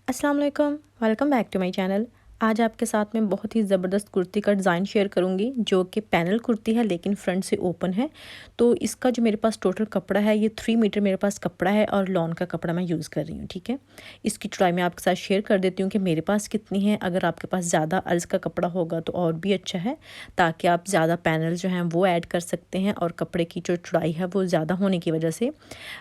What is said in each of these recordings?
अस्सलाम वालेकुम, welcome back to my channel. आज आपके साथ में बहुत ही ज़बरदस्त कुर्ती का डिज़ाइन शेयर करूंगी जो कि पैनल कुर्ती है लेकिन फ्रंट से ओपन है। तो इसका जो मेरे पास टोटल कपड़ा है ये 3 मीटर मेरे पास कपड़ा है और लॉन का कपड़ा मैं यूज़ कर रही हूँ। ठीक है, इसकी चौड़ाई मैं आपके साथ शेयर कर देती हूँ कि मेरे पास कितनी है। अगर आपके पास ज़्यादा अर्ज़ का कपड़ा होगा तो और भी अच्छा है, ताकि आप ज़्यादा पैनल जो हैं वो ऐड कर सकते हैं और कपड़े की जो चौड़ाई है वो ज़्यादा होने की वजह से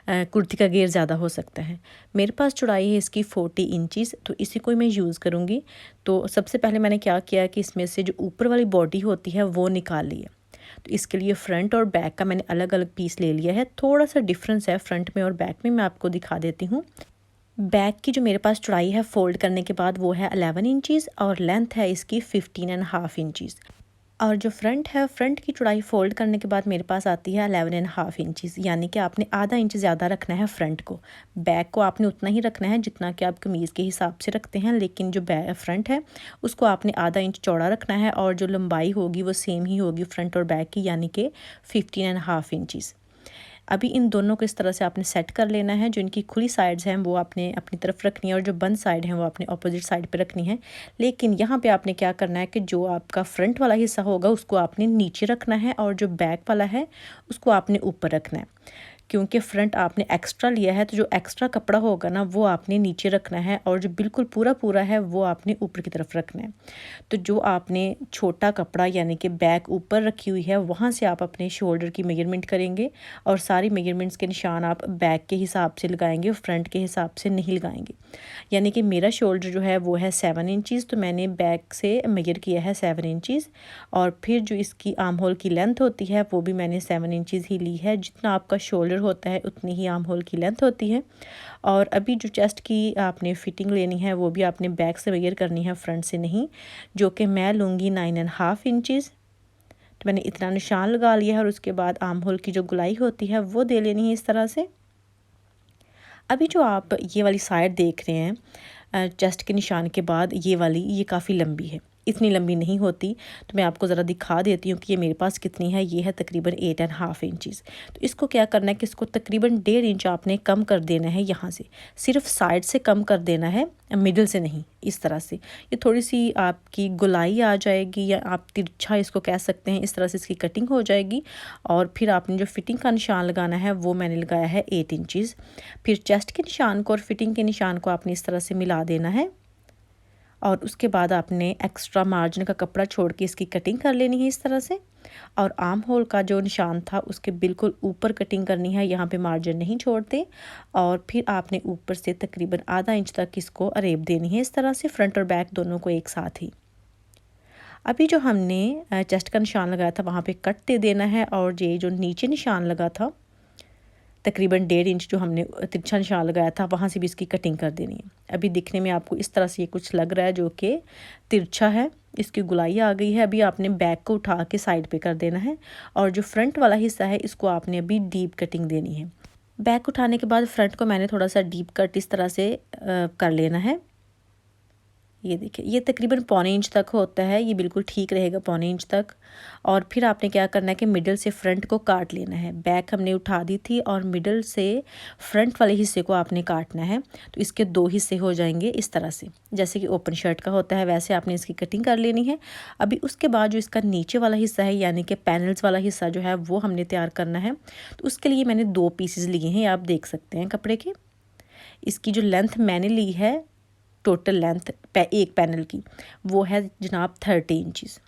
कुर्ती का घेर ज़्यादा हो सकता है। मेरे पास चौड़ाई है इसकी 40 इंचज़, तो इसी को मैं यूज़ करूँगी। तो सबसे पहले मैंने क्या किया कि इसमें से जो ऊपर वाली बॉडी होती है वो निकाल ली है। तो इसके लिए फ्रंट और बैक का मैंने अलग अलग पीस ले लिया है। थोड़ा सा डिफरेंस है फ्रंट में और बैक में, मैं आपको दिखा देती हूँ। बैक की जो मेरे पास चौड़ाई है फोल्ड करने के बाद वो है 11 इंचज़ और लेंथ है इसकी 15.5 इंचज़। और जो फ्रंट है, फ्रंट की चौड़ाई फोल्ड करने के बाद मेरे पास आती है 11.5 इंचज़, यानी कि आपने आधा इंच ज़्यादा रखना है फ्रंट को। बैक को आपने उतना ही रखना है जितना कि आप कमीज़ के हिसाब से रखते हैं, लेकिन जो फ्रंट है उसको आपने आधा इंच चौड़ा रखना है और जो लंबाई होगी वो सेम ही होगी फ्रंट और बैक की, यानी कि 15.5 इंचज़। अभी इन दोनों को इस तरह से आपने सेट कर लेना है। जो इनकी खुली साइड्स हैं वो आपने अपनी तरफ रखनी है और जो बंद साइड हैं वो आपने ऑपोजिट साइड पे रखनी है। लेकिन यहाँ पे आपने क्या करना है कि जो आपका फ्रंट वाला हिस्सा होगा उसको आपने नीचे रखना है और जो बैक वाला है उसको आपने ऊपर रखना है। क्योंकि फ्रंट आपने एक्स्ट्रा लिया है तो जो एक्स्ट्रा कपड़ा होगा ना वो आपने नीचे रखना है और जो बिल्कुल पूरा पूरा है वो आपने ऊपर की तरफ रखना है। तो जो आपने छोटा कपड़ा यानी कि बैक ऊपर रखी हुई है वहाँ से आप अपने शोल्डर की मेजरमेंट करेंगे और सारी मेजरमेंट्स के निशान आप बैक के हिसाब से लगाएंगे, फ्रंट के हिसाब से नहीं लगाएंगे। यानी कि मेरा शोल्डर जो है वो है 7 इंचज़, तो मैंने बैक से मेजर किया है 7 इंचज़। और फिर जो इसकी आर्म होल की लेंथ होती है वो भी मैंने 7 इंचज़ ही ली है। जितना आपका शोल्डर होता है उतनी ही आर्म होल की लेंथ होती है। और अभी जो चेस्ट की आपने फिटिंग लेनी है वो भी आपने बैक से मेजर करनी है, फ्रंट से नहीं, जो कि मैं लूँगी 9.5 इंचज़। तो मैंने इतना निशान लगा लिया है और उसके बाद आर्म होल की जो गुलाई होती है वो दे लेनी है इस तरह से। अभी जो आप ये वाली साइड देख रहे हैं चेस्ट के निशान के बाद, ये वाली ये काफ़ी लंबी है, इतनी लंबी नहीं होती। तो मैं आपको ज़रा दिखा देती हूँ कि ये मेरे पास कितनी है। ये है तकरीबन 8.5 इंचज़। तो इसको क्या करना है कि इसको तकरीबन 1.5 इंच आपने कम कर देना है यहाँ से, सिर्फ साइड से कम कर देना है, मिडल से नहीं। इस तरह से ये थोड़ी सी आपकी गोलाई आ जाएगी या आप तिरछा इसको कह सकते हैं, इस तरह से इसकी कटिंग हो जाएगी। और फिर आपने जो फिटिंग का निशान लगाना है वो मैंने लगाया है 8 इंचज़। फिर चेस्ट के निशान को और फिटिंग के निशान को आपने इस तरह से मिला देना है और उसके बाद आपने एक्स्ट्रा मार्जिन का कपड़ा छोड़ के इसकी कटिंग कर लेनी है इस तरह से। और आर्म होल का जो निशान था उसके बिल्कुल ऊपर कटिंग करनी है, यहाँ पे मार्जिन नहीं छोड़ते। और फिर आपने ऊपर से तकरीबन आधा इंच तक इसको अरेब देनी है इस तरह से, फ्रंट और बैक दोनों को एक साथ ही। अभी जो हमने चेस्ट का निशान लगाया था वहाँ पे कट दे देना है और ये जो नीचे निशान लगा था तकरीबन 1.5 इंच जो हमने तिरछा निशान लगाया था वहाँ से भी इसकी कटिंग कर देनी है। अभी दिखने में आपको इस तरह से ये कुछ लग रहा है जो कि तिरछा है, इसकी गुलाई आ गई है। अभी आपने बैक को उठा के साइड पे कर देना है और जो फ्रंट वाला हिस्सा है इसको आपने अभी डीप कटिंग देनी है। बैक उठाने के बाद फ्रंट को मैंने थोड़ा सा डीप कट इस तरह से कर लेना है। ये देखिए ये तकरीबन 1.25 इंच तक होता है, ये बिल्कुल ठीक रहेगा 1.25 इंच तक। और फिर आपने क्या करना है कि मिडल से फ्रंट को काट लेना है। बैक हमने उठा दी थी और मिडल से फ्रंट वाले हिस्से को आपने काटना है। तो इसके 2 हिस्से हो जाएंगे इस तरह से, जैसे कि ओपन शर्ट का होता है वैसे आपने इसकी कटिंग कर लेनी है। अभी उसके बाद जो इसका नीचे वाला हिस्सा है यानी कि पैनल्स वाला हिस्सा जो है वो हमने तैयार करना है। तो उसके लिए मैंने 2 पीसेस लिए हैं, आप देख सकते हैं कपड़े के। इसकी जो लेंथ मैंने ली है, टोटल लेंथ एक पैनल की, वो है जनाब 30 इंचज़।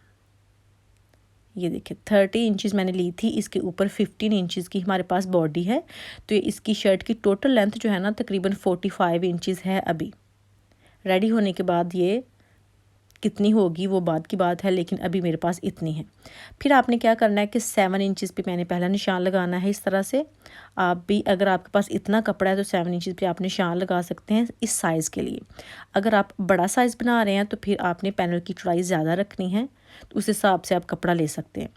ये देखिए 30 इंचज़ मैंने ली थी। इसके ऊपर 15 इंचज़ की हमारे पास बॉडी है। तो ये इसकी शर्ट की टोटल लेंथ जो है ना तकरीबन 45 इंचज़ है। अभी रेडी होने के बाद ये कितनी होगी वो बाद की बात है, लेकिन अभी मेरे पास इतनी है। फिर आपने क्या करना है कि 7 इंचज़ पे मैंने पहला निशान लगाना है इस तरह से। आप भी अगर आपके पास इतना कपड़ा है तो 7 इंचज़ पे आप निशान लगा सकते हैं इस साइज़ के लिए। अगर आप बड़ा साइज़ बना रहे हैं तो फिर आपने पैनल की चौड़ाई ज़्यादा रखनी है, तो उस हिसाब से आप कपड़ा ले सकते हैं।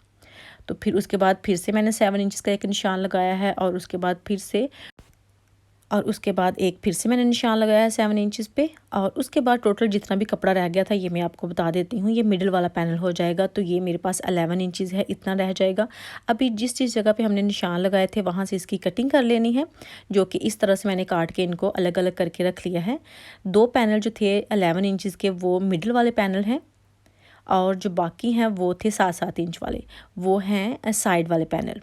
तो फिर उसके बाद फिर से मैंने 7 इंचज़ का एक निशान लगाया है और उसके बाद फिर से और उसके बाद एक फिर से मैंने निशान लगाया है 7 इंचज़ पे। और उसके बाद टोटल जितना भी कपड़ा रह गया था ये मैं आपको बता देती हूँ। ये मिडल वाला पैनल हो जाएगा, तो ये मेरे पास 11 इंचज़ है, इतना रह जाएगा। अभी जिस जगह पे हमने निशान लगाए थे वहाँ से इसकी कटिंग कर लेनी है, जो कि इस तरह से मैंने काट के इनको अलग अलग करके रख लिया है। 2 पैनल जो थे 11 इंचज़ के वो मिडल वाले पैनल हैं, और जो बाकी हैं वो थे 7-7 इंच वाले, वो हैं साइड वाले पैनल।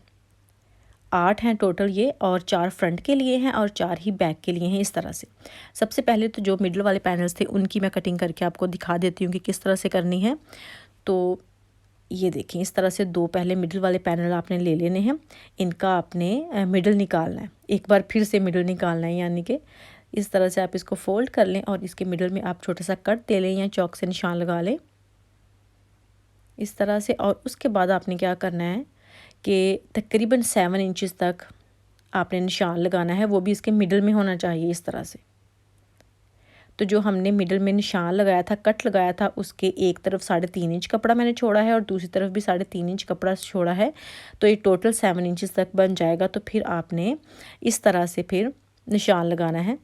8 हैं टोटल ये, और 4 फ्रंट के लिए हैं और 4 ही बैक के लिए हैं। इस तरह से सबसे पहले तो जो मिडल वाले पैनल्स थे उनकी मैं कटिंग करके आपको दिखा देती हूँ कि किस तरह से करनी है। तो ये देखें, इस तरह से 2 पहले मिडल वाले पैनल आपने ले लेने हैं। इनका आपने मिडल निकालना है, एक बार फिर से मिडल निकालना है, यानी कि इस तरह से आप इसको फोल्ड कर लें और इसके मिडल में आप छोटा सा कट दे लें या चॉक से निशान लगा लें इस तरह से। और उसके बाद आपने क्या करना है कि तकरीबन 7 इंचज़ तक आपने निशान लगाना है, वो भी इसके मिडल में होना चाहिए इस तरह से। तो जो हमने मिडल में निशान लगाया था, कट लगाया था, उसके एक तरफ 3.5 इंच कपड़ा मैंने छोड़ा है और दूसरी तरफ भी 3.5 इंच कपड़ा छोड़ा है, तो ये टोटल 7 इंचज़ तक बन जाएगा। तो फिर आपने इस तरह से फिर निशान लगाना है।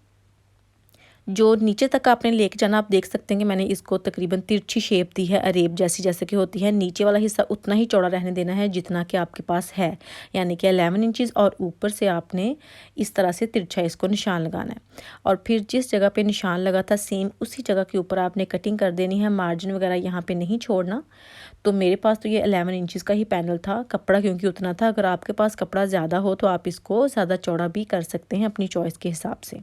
जो नीचे तक आपने लेके जाना, आप देख सकते हैं कि मैंने इसको तकरीबन तिरछी शेप दी है, अरेब जैसी जैसे कि होती है। नीचे वाला हिस्सा उतना ही चौड़ा रहने देना है जितना कि आपके पास है, यानी कि 11 इंचज़, और ऊपर से आपने इस तरह से तिरछा इसको निशान लगाना है। और फिर जिस जगह पे निशान लगा था सेम उसी जगह के ऊपर आपने कटिंग कर देनी है, मार्जिन वगैरह यहाँ पर नहीं छोड़ना। तो मेरे पास तो ये 11 इंचज़ का ही पैनल था, कपड़ा क्योंकि उतना था। अगर आपके पास कपड़ा ज़्यादा हो तो आप इसको ज़्यादा चौड़ा भी कर सकते हैं अपनी चॉइस के हिसाब से,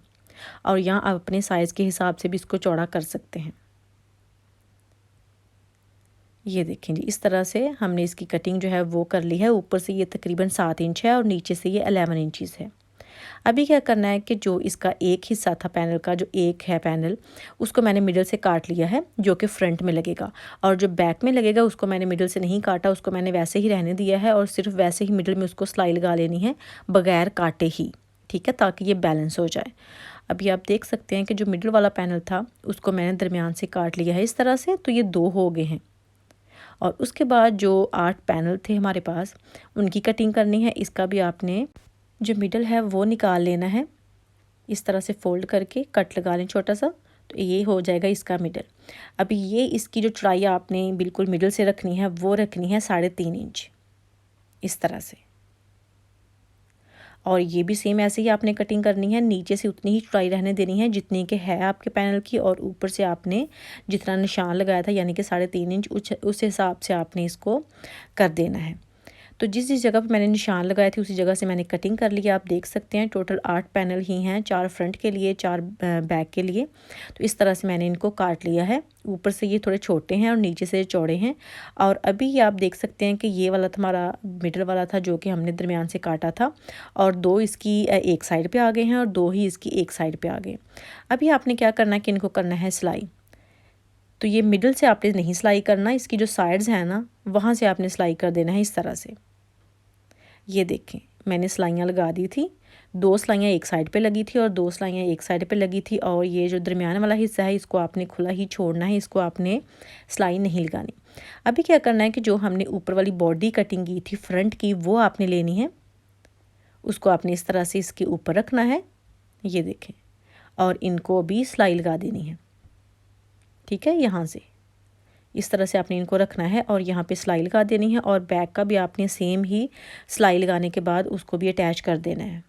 और यहाँ आप अपने साइज़ के हिसाब से भी इसको चौड़ा कर सकते हैं। ये देखें जी, इस तरह से हमने इसकी कटिंग जो है वो कर ली है। ऊपर से ये तकरीबन 7 इंच है और नीचे से ये 11 इंचज़ है। अभी क्या करना है कि जो इसका एक हिस्सा था पैनल का, जो एक है पैनल, उसको मैंने मिडल से काट लिया है, जो कि फ्रंट में लगेगा। और जो बैक में लगेगा उसको मैंने मिडल से नहीं काटा, उसको मैंने वैसे ही रहने दिया है और सिर्फ वैसे ही मिडल में उसको सिलाई लगा लेनी है बगैर काटे ही, ठीक है, ताकि ये बैलेंस हो जाए। अभी आप देख सकते हैं कि जो मिडल वाला पैनल था उसको मैंने दरमियान से काट लिया है इस तरह से, तो ये 2 हो गए हैं। और उसके बाद जो 8 पैनल थे हमारे पास उनकी कटिंग करनी है। इसका भी आपने जो मिडल है वो निकाल लेना है, इस तरह से फोल्ड करके कट लगा लें छोटा सा, तो ये हो जाएगा इसका मिडल। अभी ये इसकी जो चौड़ाई आपने बिल्कुल मिडल से रखनी है वो रखनी है 3.5 इंच इस तरह से। और ये भी सेम ऐसे ही आपने कटिंग करनी है, नीचे से उतनी ही चौड़ाई रहने देनी है जितनी के है आपके पैनल की, और ऊपर से आपने जितना निशान लगाया था यानी कि 3.5 इंच उस हिसाब से आपने इसको कर देना है। तो जिस जगह पर मैंने निशान लगाए थे उसी जगह से मैंने कटिंग कर लिया। आप देख सकते हैं टोटल 8 पैनल ही हैं, 4 फ्रंट के लिए, 4 बैक के लिए। तो इस तरह से मैंने इनको काट लिया है। ऊपर से ये थोड़े छोटे हैं और नीचे से चौड़े हैं। और अभी ये आप देख सकते हैं कि ये वाला हमारा मिडल वाला था जो कि हमने दरमियान से काटा था, और 2 इसकी एक साइड पे आ गए हैं और 2 ही इसकी एक साइड पे आ गए। अभी आपने क्या करना है कि इनको करना है सिलाई। तो ये मिडल से आपने नहीं सिलाई करना, इसकी जो साइड्स हैं ना वहाँ से आपने सिलाई कर देना है इस तरह से। ये देखें, मैंने सिलाइयाँ लगा दी थी, 2 सिलाइयाँ एक साइड पे लगी थी और 2 सिलाइयाँ एक साइड पे लगी थी। और ये जो दरमियान वाला हिस्सा है इसको आपने खुला ही छोड़ना है, इसको आपने सिलाई नहीं लगानी। अभी क्या करना है कि जो हमने ऊपर वाली बॉडी कटिंग की थी फ्रंट की, वो आपने लेनी है, उसको आपने इस तरह से इसके ऊपर रखना है, ये देखें, और इनको भी सिलाई लगा देनी है, ठीक है। यहाँ से इस तरह से आपने इनको रखना है और यहाँ पे सिलाई लगा देनी है, और बैक का भी आपने सेम ही सिलाई लगाने के बाद उसको भी अटैच कर देना है।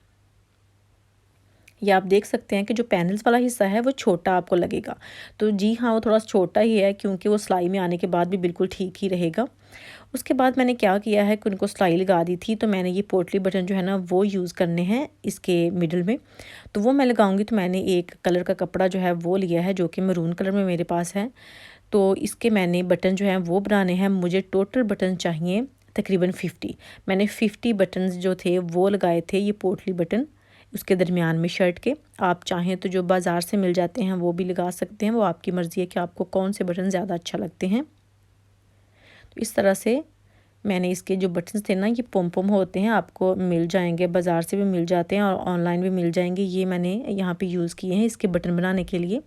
ये आप देख सकते हैं कि जो पैनल्स वाला हिस्सा है वो छोटा आपको लगेगा, तो जी हाँ वो थोड़ा छोटा ही है क्योंकि वो सिलाई में आने के बाद भी बिल्कुल ठीक ही रहेगा। उसके बाद मैंने क्या किया है कि उनको सिलाई लगा दी थी, तो मैंने ये पोटली बटन जो है ना वो यूज़ करने हैं इसके मिडल में, तो वो मैं लगाऊंगी। तो मैंने एक कलर का कपड़ा जो है वो लिया है जो कि मरून कलर में मेरे पास है। तो इसके मैंने बटन जो हैं वो बनाने हैं। मुझे टोटल बटन चाहिए तकरीबन 50। मैंने 50 बटन्स जो थे वो लगाए थे, ये पोटली बटन उसके दरमियान में शर्ट के। आप चाहें तो जो बाज़ार से मिल जाते हैं वो भी लगा सकते हैं, वो आपकी मर्ज़ी है कि आपको कौन से बटन ज़्यादा अच्छा लगते हैं। तो इस तरह से मैंने इसके जो बटन्स थे ना, ये पम पम होते हैं, आपको मिल जाएंगे, बाज़ार से भी मिल जाते हैं और ऑनलाइन भी मिल जाएंगे। ये मैंने यहाँ पे यूज़ किए हैं इसके बटन बनाने के लिए।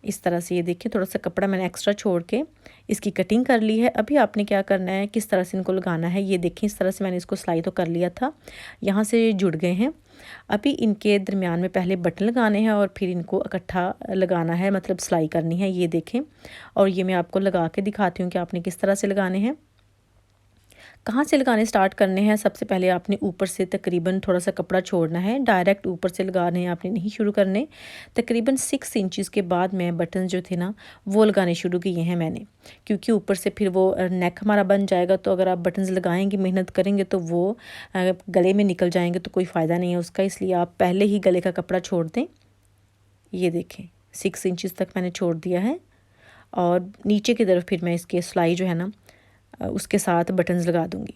इस तरह से ये देखिए थोड़ा सा कपड़ा मैंने एक्स्ट्रा छोड़ के इसकी कटिंग कर ली है। अभी आपने क्या करना है, किस तरह से इनको लगाना है, ये देखिए इस तरह से मैंने इसको सिलाई तो कर लिया था, यहाँ से जुड़ गए हैं। अभी इनके दरमियान में पहले बटन लगाने हैं और फिर इनको इकट्ठा लगाना है, मतलब सिलाई करनी है, ये देखें। और ये मैं आपको लगा के दिखाती हूँ कि आपने किस तरह से लगाने हैं। कहाँ से लगाने स्टार्ट करने हैं, सबसे पहले आपने ऊपर से तकरीबन थोड़ा सा कपड़ा छोड़ना है, डायरेक्ट ऊपर से लगाने हैं आपने नहीं शुरू करने। तकरीबन 6 इंचज़ के बाद मैं बटन जो थे ना वो लगाने शुरू किए हैं मैंने, क्योंकि ऊपर से फिर वो नेक हमारा बन जाएगा। तो अगर आप बटन्स लगाएंगे, मेहनत करेंगे तो वो गले में निकल जाएंगे तो कोई फ़ायदा नहीं है उसका, इसलिए आप पहले ही गले का कपड़ा छोड़ दें। ये देखें 6 इंचज़ तक मैंने छोड़ दिया है और नीचे की तरफ फिर मैं इसके सिलाई जो है ना उसके साथ बटन्स लगा दूंगी।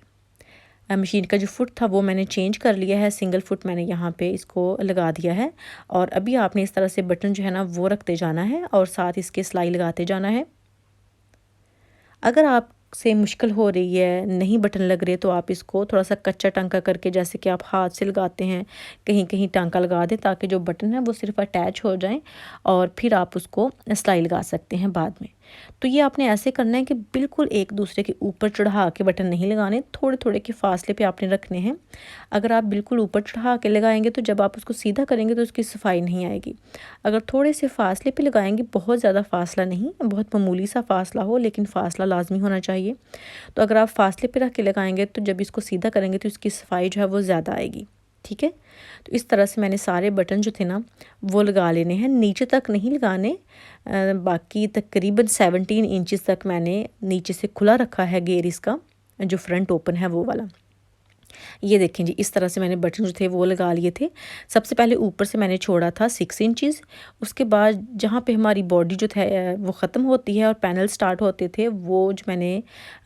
मशीन का जो फुट था वो मैंने चेंज कर लिया है, सिंगल फुट मैंने यहाँ पे इसको लगा दिया है। और अभी आपने इस तरह से बटन जो है ना वो रखते जाना है और साथ इसके सिलाई लगाते जाना है। अगर आपसे मुश्किल हो रही है, नहीं बटन लग रहे, तो आप इसको थोड़ा सा कच्चा टांका करके, जैसे कि आप हाथ से लगाते हैं, कहीं कहीं टांका लगा दें ताकि जो बटन है वो सिर्फ अटैच हो जाएं और फिर आप उसको सिलाई लगा सकते हैं बाद में। तो ये आपने ऐसे करना है कि बिल्कुल एक दूसरे के ऊपर चढ़ा के बटन नहीं लगाने, थोड़े थोड़े के फासले पे आपने रखने हैं। अगर आप बिल्कुल ऊपर चढ़ा के लगाएंगे तो जब आप उसको सीधा करेंगे तो उसकी सफाई नहीं आएगी। अगर थोड़े से फासले पे लगाएंगे, बहुत ज़्यादा फासला नहीं, बहुत मामूली सा फासला हो, लेकिन फासला लाजमी होना चाहिए। तो अगर आप फासले पे रख के लगाएंगे तो जब इसको सीधा करेंगे तो इसकी सफाई जो है वो ज़्यादा आएगी। ठीक है, तो इस तरह से मैंने सारे बटन जो थे ना वो लगा लेने हैं, नीचे तक नहीं लगाने। बाकी तकरीबन 17 इंचज़ तक मैंने नीचे से खुला रखा है गेर इसका, जो फ्रंट ओपन है वो वाला। ये देखें जी, इस तरह से मैंने बटन जो थे वो लगा लिए थे। सबसे पहले ऊपर से मैंने छोड़ा था 6 इंचज़, उसके बाद जहाँ पे हमारी बॉडी जो है वो ख़त्म होती है और पैनल स्टार्ट होते थे, वो जो मैंने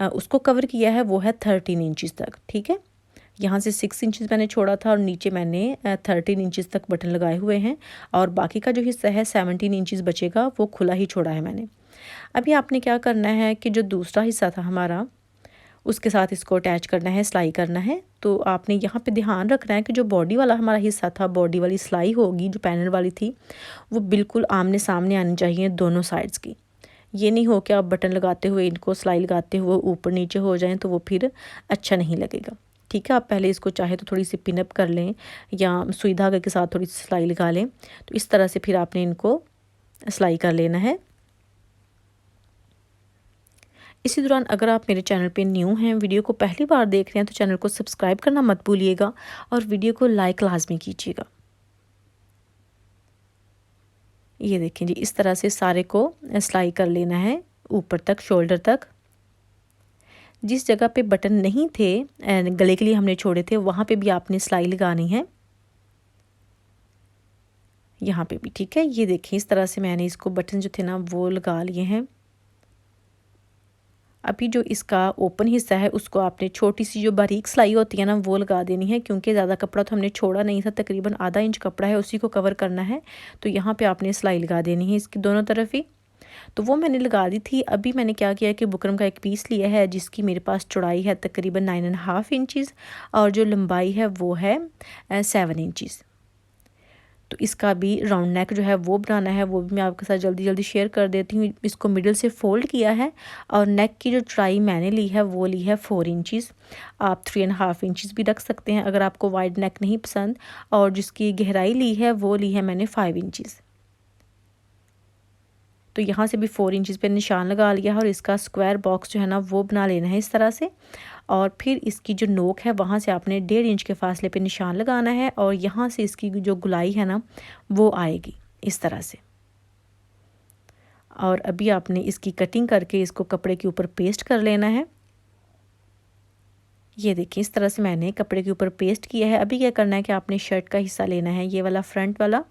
उसको कवर किया है वो है 13 इंचज़ तक। ठीक है, यहाँ से 6 इंचज़ मैंने छोड़ा था और नीचे मैंने 13 इंचज़ तक बटन लगाए हुए हैं और बाकी का जो हिस्सा है 17 इंचज़ बचेगा वो खुला ही छोड़ा है मैंने। अभी आपने क्या करना है कि जो दूसरा हिस्सा था हमारा उसके साथ इसको अटैच करना है, सिलाई करना है। तो आपने यहाँ पे ध्यान रखना है कि जो बॉडी वाला हमारा हिस्सा था, बॉडी वाली सिलाई होगी जो पैनल वाली थी, वो बिल्कुल आमने सामने आनी चाहिए दोनों साइड्स की। ये नहीं हो कि आप बटन लगाते हुए इनको सिलाई लगाते हुए ऊपर नीचे हो जाएं तो वो फिर अच्छा नहीं लगेगा। ठीक है, आप पहले इसको चाहे तो थोड़ी सी पिनअप कर लें या सुई धागे के साथ थोड़ी सी सिलाई लगा लें। तो इस तरह से फिर आपने इनको सिलाई कर लेना है। इसी दौरान अगर आप मेरे चैनल पे न्यू हैं, वीडियो को पहली बार देख रहे हैं, तो चैनल को सब्सक्राइब करना मत भूलिएगा और वीडियो को लाइक लाजमी कीजिएगा। ये देखें जी, इस तरह से सारे को सिलाई कर लेना है ऊपर तक, शोल्डर तक। जिस जगह पे बटन नहीं थे गले के लिए हमने छोड़े थे, वहाँ पे भी आपने सिलाई लगानी है, यहाँ पे भी। ठीक है, ये देखें इस तरह से मैंने इसको बटन जो थे ना वो लगा लिए हैं। अभी जो इसका ओपन हिस्सा है उसको आपने छोटी सी जो बारीक सिलाई होती है ना वो लगा देनी है, क्योंकि ज़्यादा कपड़ा तो हमने छोड़ा नहीं था, तकरीबन आधा इंच कपड़ा है, उसी को कवर करना है। तो यहाँ पे आपने सिलाई लगा देनी है इसकी दोनों तरफ ही। तो वो मैंने लगा दी थी। अभी मैंने क्या किया कि बुकरम का एक पीस लिया है जिसकी मेरे पास चौड़ाई है तकरीबन 9.5 इंचज़ और जो लंबाई है वो है 7 इंचज़। तो इसका भी राउंड नेक जो है वो बनाना है, वो भी मैं आपके साथ जल्दी जल्दी शेयर कर देती हूँ। इसको मिडिल से फोल्ड किया है और नेक की जो चौड़ाई मैंने ली है वो ली है 4 इंचज़। आप 3.5 इंचज़ भी रख सकते हैं अगर आपको वाइड नेक नहीं पसंद। और जिसकी गहराई ली है वो ली है मैंने 5 इंचज़। तो यहाँ से भी 4 इंचज़ पे निशान लगा लिया है और इसका स्क्वायर बॉक्स जो है ना वो बना लेना है इस तरह से। और फिर इसकी जो नोक है वहाँ से आपने 1.5 इंच के फासले पे निशान लगाना है और यहाँ से इसकी जो गुलाई है ना वो आएगी इस तरह से। और अभी आपने इसकी कटिंग करके इसको कपड़े के ऊपर पेस्ट कर लेना है। ये देखिए इस तरह से मैंने कपड़े के ऊपर पेस्ट किया है। अभी क्या करना है कि आपने शर्ट का हिस्सा लेना है, ये वाला फ्रंट वाला,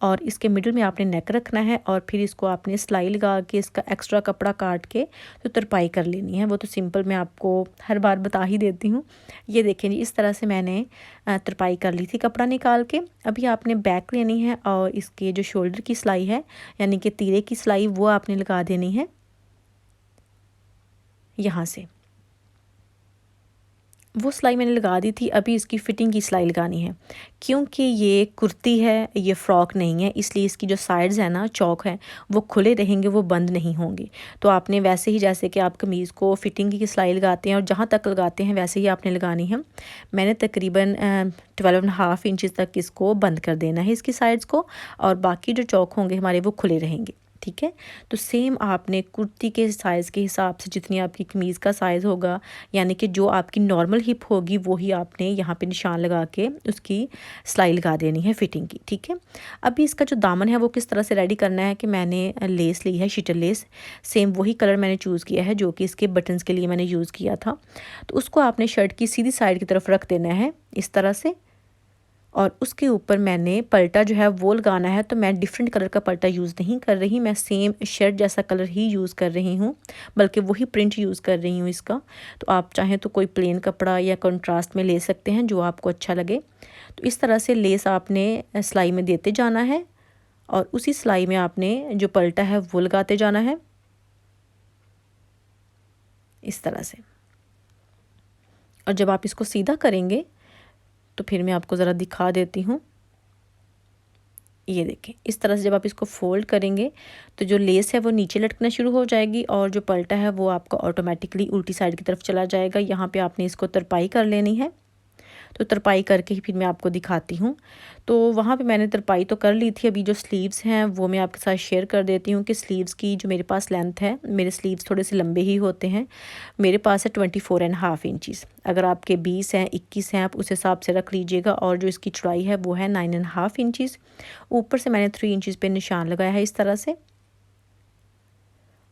और इसके मिडिल में आपने नेक रखना है और फिर इसको आपने सिलाई लगा के इसका एक्स्ट्रा कपड़ा काट के तो तरपाई कर लेनी है। वो तो सिंपल मैं आपको हर बार बता ही देती हूँ। ये देखें जी, इस तरह से मैंने तरपाई कर ली थी कपड़ा निकाल के। अभी आपने बैक लेनी है और इसके जो शोल्डर की सिलाई है यानी कि तीरे की सिलाई वो आपने लगा देनी है यहाँ से। वो सिलाई मैंने लगा दी थी, अभी इसकी फ़िटिंग की सिलाई लगानी है। क्योंकि ये कुर्ती है, ये फ़्रॉक नहीं है, इसलिए इसकी जो साइड्स हैं ना, चौक हैं, वो खुले रहेंगे, वो बंद नहीं होंगे। तो आपने वैसे ही जैसे कि आप कमीज़ को फ़िटिंग की सिलाई लगाते हैं और जहाँ तक लगाते हैं वैसे ही आपने लगानी है। मैंने तकरीबन 12.5 इंचज़ तक इसको बंद कर देना है, इसकी साइड्स को, और बाकी जो चौक होंगे हमारे वो खुले रहेंगे। ठीक है, तो सेम आपने कुर्ती के साइज़ के हिसाब से जितनी आपकी कमीज़ का साइज़ होगा, यानी कि जो आपकी नॉर्मल हिप होगी वही आपने यहाँ पे निशान लगा के उसकी सिलाई लगा देनी है फ़िटिंग की। ठीक है, अभी इसका जो दामन है वो किस तरह से रेडी करना है कि मैंने लेस ली है, शीटल लेस, सेम वही कलर मैंने चूज़ किया है जो कि इसके बटन्स के लिए मैंने यूज़ किया था। तो उसको आपने शर्ट की सीधी साइड की तरफ रख देना है इस तरह से, और उसके ऊपर मैंने पल्टा जो है वो लगाना है। तो मैं डिफरेंट कलर का पल्टा यूज़ नहीं कर रही, मैं सेम शर्ट जैसा कलर ही यूज़ कर रही हूँ, बल्कि वही प्रिंट यूज़ कर रही हूँ इसका। तो आप चाहें तो कोई प्लेन कपड़ा या कंट्रास्ट में ले सकते हैं, जो आपको अच्छा लगे। तो इस तरह से लेस आपने सिलाई में देते जाना है और उसी सिलाई में आपने जो पल्टा है वो लगाते जाना है इस तरह से। और जब आप इसको सीधा करेंगे तो फिर मैं आपको ज़रा दिखा देती हूँ। ये देखें, इस तरह से जब आप इसको फोल्ड करेंगे तो जो लेस है वो नीचे लटकना शुरू हो जाएगी और जो पल्टा है वो आपका ऑटोमेटिकली उल्टी साइड की तरफ चला जाएगा। यहाँ पे आपने इसको तरपाई कर लेनी है। तो तरपाई करके ही फिर मैं आपको दिखाती हूँ। तो वहाँ पे मैंने तरपाई तो कर ली थी। अभी जो स्लीव्स हैं वो मैं आपके साथ शेयर कर देती हूँ कि स्लीव्स की जो मेरे पास लेंथ है, मेरे स्लीव्स थोड़े से लंबे ही होते हैं। मेरे पास है 24.5 इंचज़। अगर आपके 20 हैं, 21 हैं, आप उस हिसाब से रख लीजिएगा। और जो इसकी चौड़ाई है वो है 9.5 इंचज़। ऊपर से मैंने 3 इंचज़ पे निशान लगाया है इस तरह से।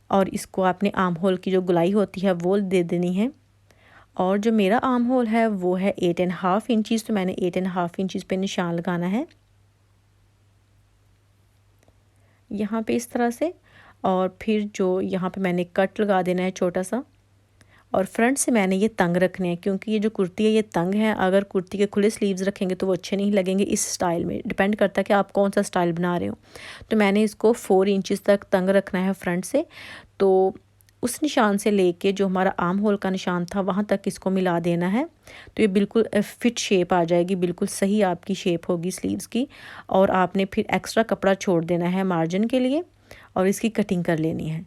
और इसको आपने आर्म होल की जो गुलाई होती है वो दे देनी है। और जो मेरा आर्म होल है वो है 8.5 इंचज़। तो मैंने 8.5 इंचज़ पे निशान लगाना है यहाँ पे इस तरह से। और फिर जो यहाँ पे मैंने कट लगा देना है छोटा सा। और फ्रंट से मैंने ये तंग रखने हैं, क्योंकि ये जो कुर्ती है ये तंग है। अगर कुर्ती के खुले स्लीव्स रखेंगे तो वो अच्छे नहीं लगेंगे। इस स्टाइल में डिपेंड करता है कि आप कौन सा स्टाइल बना रहे हो। तो मैंने इसको 4 इंचज़ तक तंग रखना है फ्रंट से। तो उस निशान से लेके जो हमारा आर्म होल का निशान था वहाँ तक इसको मिला देना है। तो ये बिल्कुल फिट शेप आ जाएगी, बिल्कुल सही आपकी शेप होगी स्लीव्स की। और आपने फिर एक्स्ट्रा कपड़ा छोड़ देना है मार्जिन के लिए और इसकी कटिंग कर लेनी है।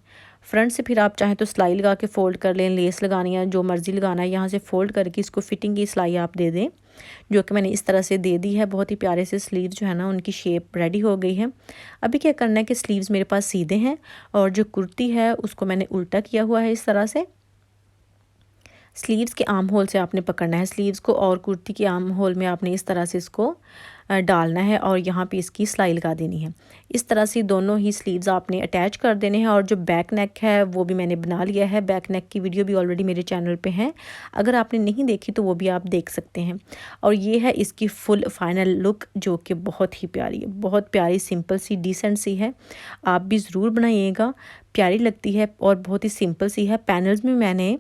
फ्रंट से फिर आप चाहें तो सिलाई लगा के फ़ोल्ड कर लें, लेस लगानी है जो मर्ज़ी लगाना है, यहाँ से फ़ोल्ड करके इसको फिटिंग की सिलाई आप दे दें, जो कि मैंने इस तरह से दे दी है। बहुत ही प्यारे से स्लीव्स जो है ना उनकी शेप रेडी हो गई है। अभी क्या करना है कि स्लीव्स मेरे पास सीधे हैं और जो कुर्ती है उसको मैंने उल्टा किया हुआ है इस तरह से। स्लीव्स के आर्म होल से आपने पकड़ना है स्लीव्स को, और कुर्ती के आर्म होल में आपने इस तरह से इसको डालना है और यहाँ पे इसकी सिलाई लगा देनी है। इस तरह से दोनों ही स्लीव्स आपने अटैच कर देने हैं। और जो बैक नेक है वो भी मैंने बना लिया है। बैक नेक की वीडियो भी ऑलरेडी मेरे चैनल पे है, अगर आपने नहीं देखी तो वो भी आप देख सकते हैं। और ये है इसकी फुल फाइनल लुक, जो कि बहुत ही प्यारी है, बहुत प्यारी, सिंपल सी, डिसेंट सी है। आप भी ज़रूर बनाइएगा, प्यारी लगती है और बहुत ही सिंपल सी है। पैनल्स में मैंने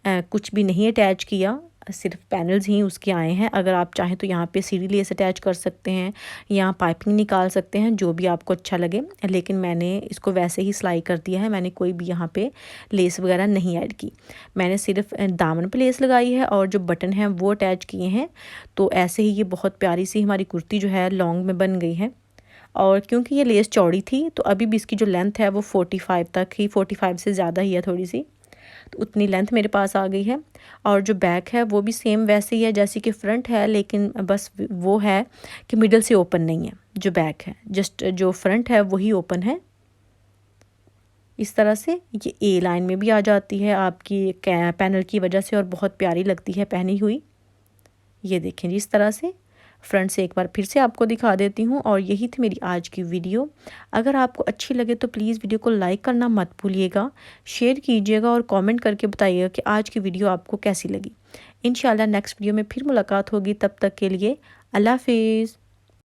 कुछ भी नहीं अटैच किया, सिर्फ पैनल्स ही उसके आए हैं। अगर आप चाहें तो यहाँ पे सीढ़ी लेस अटैच कर सकते हैं, यहाँ पाइपिंग निकाल सकते हैं, जो भी आपको अच्छा लगे। लेकिन मैंने इसको वैसे ही सिलाई कर दिया है, मैंने कोई भी यहाँ पे लेस वगैरह नहीं ऐड की। मैंने सिर्फ दामन पे लेस लगाई है और जो बटन हैं वो अटैच किए हैं। तो ऐसे ही ये बहुत प्यारी सी हमारी कुर्ती जो है लॉन्ग में बन गई है। और क्योंकि ये लेस चौड़ी थी तो अभी भी इसकी जो लेंथ है वो 45 तक ही, 45 से ज़्यादा ही है थोड़ी सी, तो उतनी लेंथ मेरे पास आ गई है। और जो बैक है वो भी सेम वैसे ही है जैसे कि फ्रंट है, लेकिन बस वो है कि मिडल से ओपन नहीं है। जो बैक है जस्ट जो फ्रंट है वही ओपन है। इस तरह से ये ए लाइन में भी आ जाती है आपकी पैनल की वजह से और बहुत प्यारी लगती है पहनी हुई। ये देखें जी, इस तरह से फ्रंट से एक बार फिर से आपको दिखा देती हूँ। और यही थी मेरी आज की वीडियो। अगर आपको अच्छी लगे तो प्लीज़ वीडियो को लाइक करना मत भूलिएगा, शेयर कीजिएगा और कमेंट करके बताइएगा कि आज की वीडियो आपको कैसी लगी। इंशाल्लाह नेक्स्ट वीडियो में फिर मुलाकात होगी, तब तक के लिए अल्लाह हाफिज़।